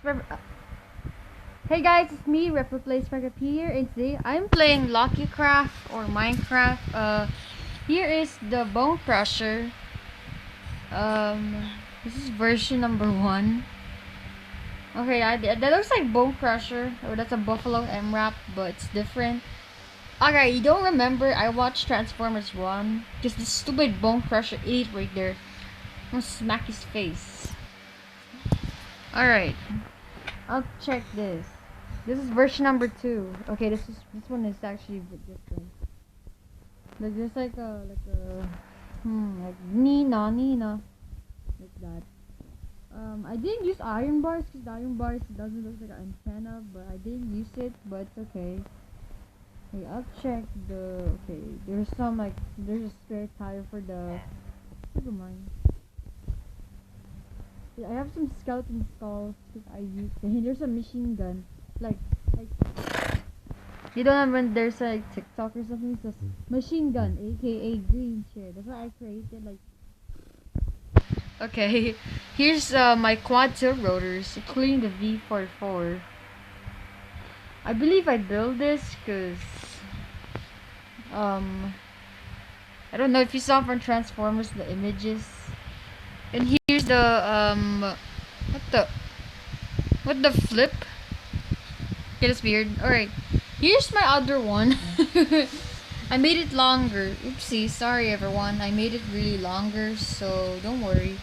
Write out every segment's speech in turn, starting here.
Hey guys, it's me, Replace here, and today I'm playing Lokicraft or Minecraft. Here is the Bone Crusher. This is version number 1. Okay, that looks like Bone Crusher, or that's a Buffalo M-Rap, but it's different. Okay, you don't remember? I watched Transformers 1, because this stupid Bone Crusher idiot right there. I'm gonna smack his face. Alright, I'll check this. This is version number 2. Okay, this one is actually a bit different. Like there's like Nina like that. I didn't use iron bars because the iron bars doesn't look like an antenna, but I didn't use it, but it's okay. Okay, I'll check the there's a spare tire for the never mind. Yeah, I have some skeleton skulls because I used it. There's a machine gun. Like you don't have when there's like TikTok or something, it's just machine gun, aka green chair. That's what I created. Like, okay, here's my quad tilt rotors, including the V44. I believe I built this because I don't know if you saw from Transformers the images. And here's the what the flip? Okay, that's weird. Alright. Here's my other one. I made it longer. Oopsie, sorry everyone. I made it really longer, so don't worry.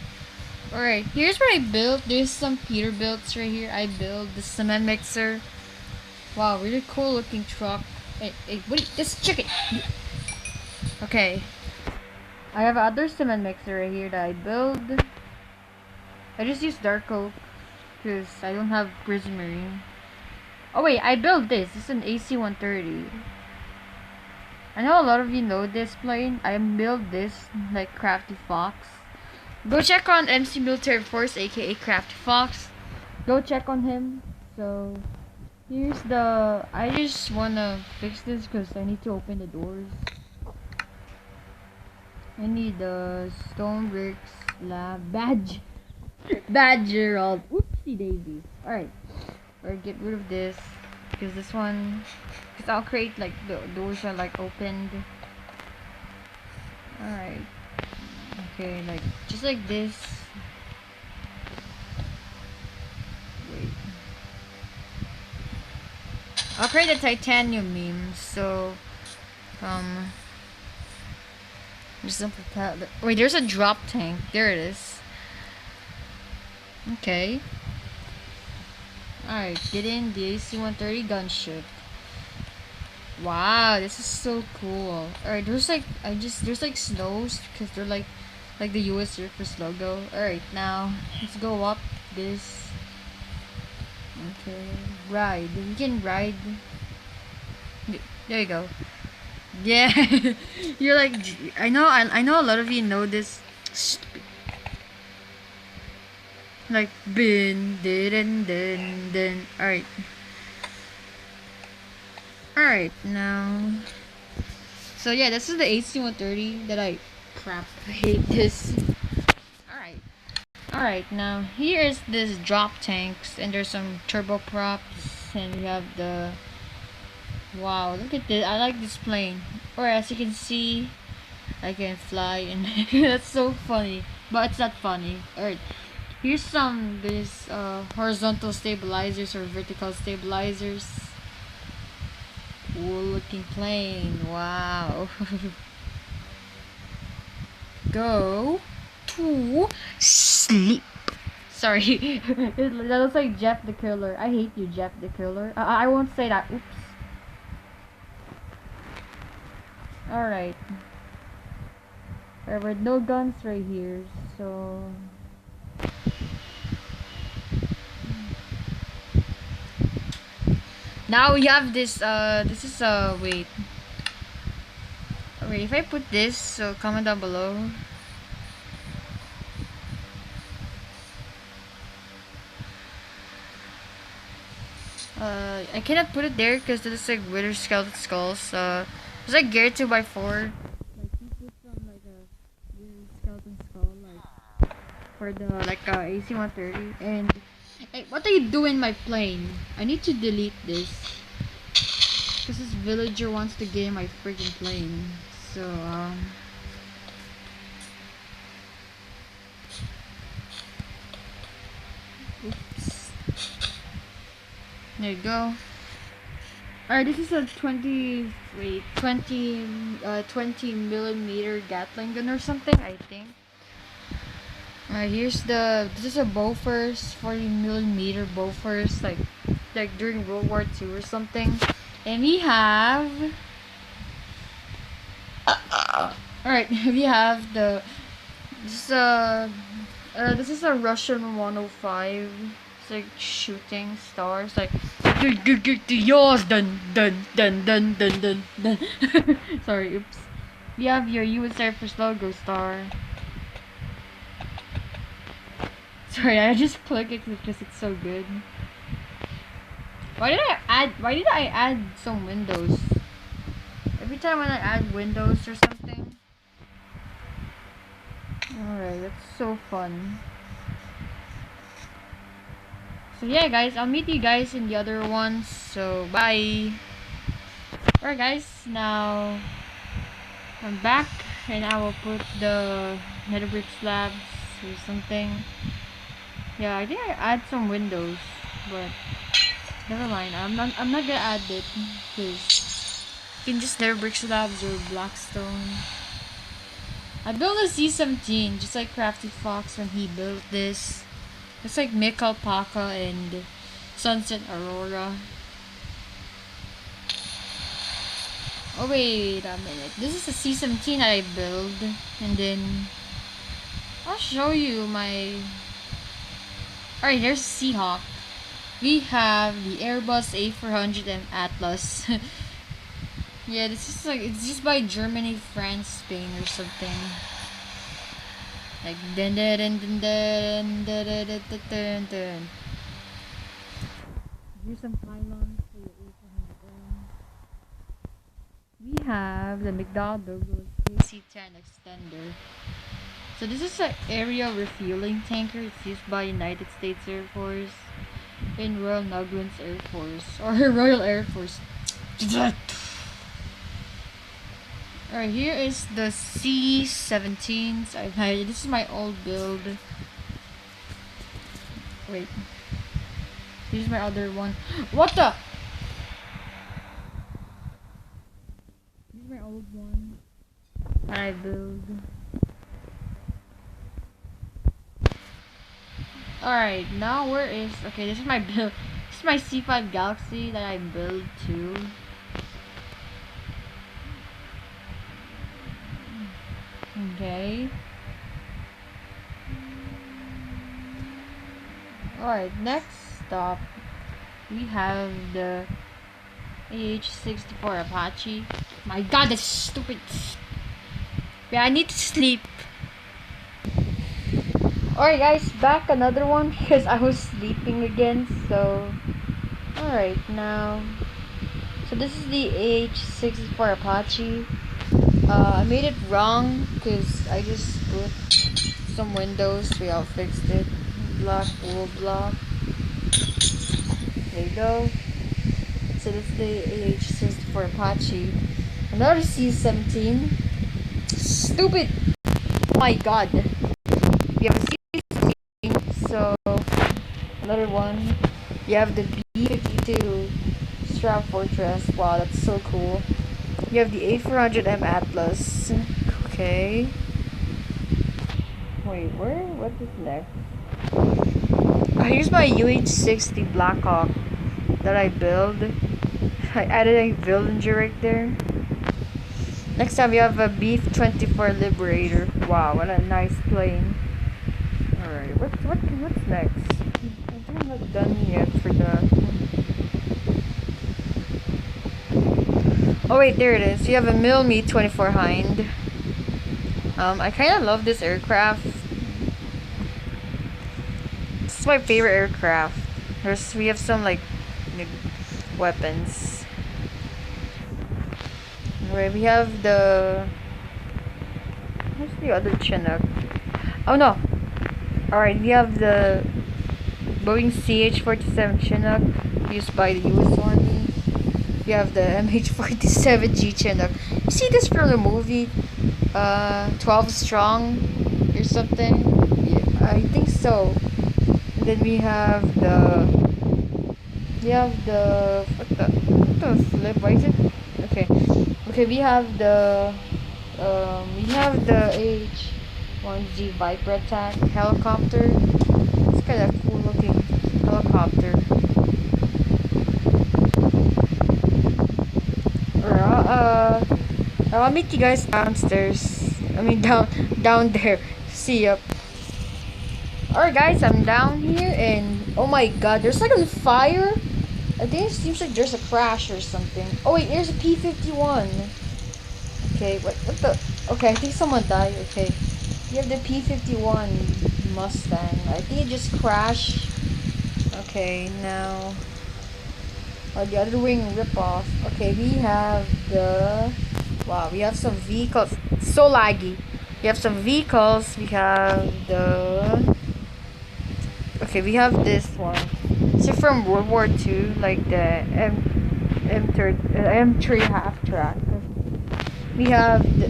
Alright, here's what I built. There's some Peterbilts right here. I built the cement mixer. Wow, really cool looking truck. Hey, wait, just check it. Okay. I have other cement mixer right here that I built. I just used dark oak because I don't have prismarine. Oh wait, I built this. This is an AC-130. I know a lot of you know this plane. I built this like Crafty Fox. Go check on MC Military Force, aka Crafty Fox. Go check on him. So here's the. I just wanna fix this because I need to open the doors. I need the stone bricks, badger all. Oopsie daisy. Alright. Or get rid of this because this one, because I'll create like the doors are like opened. Alright, okay, like just like this. Wait, I'll create a titanium meme. So just some wait, there's a drop tank. There it is. Okay. Alright, get in the AC-130 gunship. Wow, this is so cool. Alright, there's like snows because they're like the US Surface logo. Alright, now let's go up this. Okay, ride. We can ride. There you go. Yeah, you're like I know a lot of you know this. Like bin dun. Alright. Alright, now. So yeah, this is the AC-130 that I hate this. Alright, now here is this drop tanks and there's some turboprops and we have the wow, look at this. I like this plane. Or as you can see, I can fly and that's so funny. But it's not funny. Alright. Here's this horizontal stabilizers or vertical stabilizers. Cool looking plane. Wow. Go to sleep. Sorry. That looks like Jeff the Killer. I hate you, Jeff the Killer. I won't say that. Oops. Alright. There were no guns right here, so now we have this this is wait. Wait, if I put this, so comment down below. I cannot put it there because it's like wither skeleton skulls. It's like geared 2x4. Like you put some like a wither skeleton skull like for the AC-130 and hey, what What are you doing, my plane? I need to delete this. Because this villager wants to get my freaking plane. So, oops. There you go. Alright, this is a 20 millimeter Gatling gun or something, I think. Alright, this is a Bofors, 40 millimeter Bofors, like during World War II or something. And we have, alright, we have this is a Russian 105. It's like shooting stars, like yours, dun dun dun dun dun dun dun. Sorry, oops. We have your US Air Force logo star. Sorry, I just click it because it's so good. Why did I add some windows? Every time when I add windows or something. Alright, that's so fun. So yeah guys, I'll meet you guys in the other ones. So bye. Alright guys, now I'm back and I will put the nether brick slabs or something. Yeah, I think I add some windows, but never mind. I'm not gonna add it because you can just nether brick slabs or blackstone. I built a C-17 just like Crafty Fox when he built this. It's like Mick Alpaca and Sunset Aurora. Oh wait a minute. This is a C-17 that I build, and then I'll show you my. Alright, there's Seahawk. We have the Airbus A400 and Atlas. Yeah, this is like, it's just by Germany, France, Spain or something. Like dun dun dun dun dun dun dun dun dun dun. Here's some pylons for your A400M. We have the McDonnell Douglas AC-10 extender. So this is an aerial refueling tanker. It's used by United States Air Force and Royal Netherlands Air Force or Royal Air Force. Alright, here is the C-17s. This is my old build. Wait. Here's my other one. What the? Here's my old one that I build. Alright, now where is... Okay, this is my build. This is my C5 Galaxy that I build too. Okay. Alright, next stop we have the AH-64 Apache. My god, that's stupid. Yeah, I need to sleep. Alright guys, back another one because I was sleeping again, so alright now. So this is the AH-64 Apache. I made it wrong because I just put some windows. We all fixed it. Block, wool block. There you go. So this is the AH-64 Apache. Another C-17. Stupid! Oh my god. We have a C-17. So another one. You have the B-52 Strap Fortress. Wow, that's so cool. You have the A400M Atlas. Okay. Wait, what is next? Here's my UH-60 Blackhawk that I build. I added a Villinger right there. Next time we have a Beef-24 Liberator. Wow, what a nice plane. Alright, what's next? I'm not done yet for that. Oh wait, there it is. You have a Me-24 Hind. I kind of love this aircraft. This is my favorite aircraft. We have some like weapons. Alright, we have the... Where's the other Chinook? Oh no! Alright, we have the Boeing CH-47 Chinook used by the U.S. Army. We have the MH-47G Chinook. You see this from the movie 12 Strong or something? Yeah, I think so. And then we have the what the flip? Why is it? Okay. Okay, we have the H-1Z Viper attack helicopter. It's kind of cool looking helicopter. I'll meet you guys downstairs. I mean down there. See ya. Alright guys, I'm down here and oh my god, there's like a fire. I think it seems like there's a crash or something. Oh wait, there's a P-51. Okay, what the? Okay, I think someone died. Okay, you have the P-51 Mustang. I think it just crashed. Okay, now the other wing rip off. Okay, we have the we have some vehicles. So laggy. We have some vehicles. We have the we have this one. It's from World War II, like the M3 half track. We have the,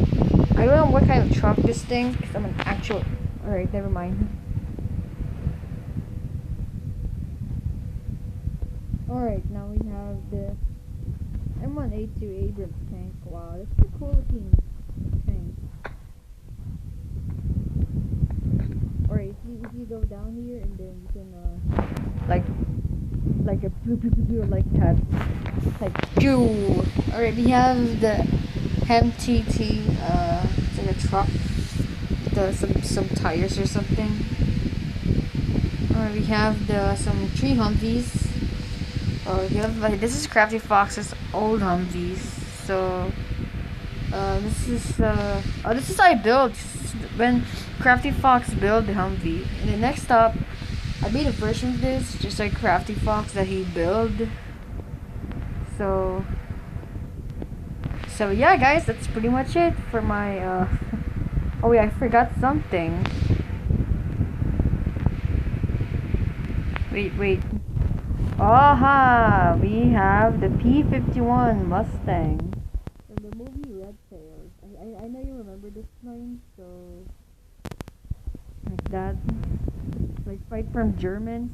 I don't know what kind of truck this thing. Cause I'm an actual. Alright, never mind. Alright, now we have the M1A2 Abrams tank. Wow, that's a cool looking tank. Alright, if you go down here and then you can like a like that. Like pew. Alright, we have the MTT, it's like a truck with some tires or something. Alright, we have some 3 Humvees. We have this is Crafty Fox's old Humvees. So this is I built when Crafty Fox built the Humvee. And then next up, I made a version of this just like Crafty Fox that he built. So yeah guys, that's pretty much it for my oh yeah, I forgot something. Wait. Aha! We have the P-51 Mustang from the movie Red Tails. I know you remember this plane, so like that. Like fight from Germans.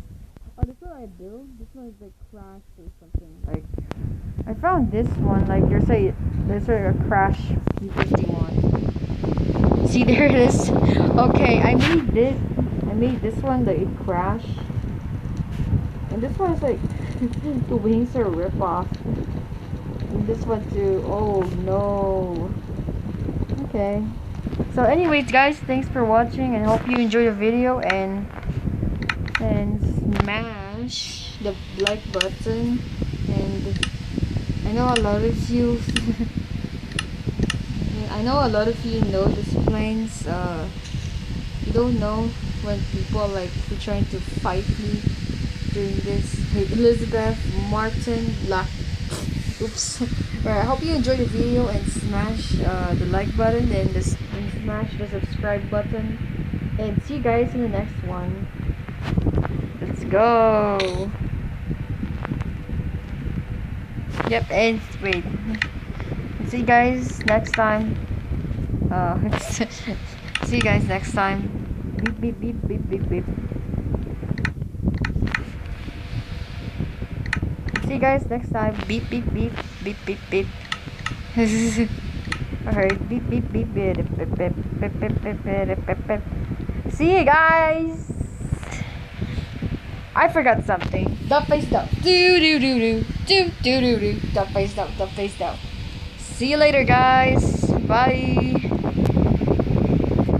Oh, this one I built. This one is like crashed or something. Like I found this one. Like there's a crash P-51. See, there it is. Okay, I made this one that it crashed. And this one's like the wings are rip off. And this one too. Oh no. Okay. So anyways guys, thanks for watching and hope you enjoyed the video and smash the like button. And I know a lot of you know these planes. You don't know when people like were trying to fight me during this. Hey, Elizabeth Martin Black. Oops. Alright, I hope you enjoyed the video and smash the like button and smash the subscribe button. And see you guys in the next one. Let's go. Yep, and wait. See you guys next time. See you guys next time. Beep beep beep beep beep beep. See you guys next time. Beep beep beep beep beep beep. Alright, beep beep beep beep beep beep beep beep beep beep beep. See you guys. I forgot something. Duck face down. Do do do do do do do do. Duck face down. Duck face down. See you later, guys. Bye.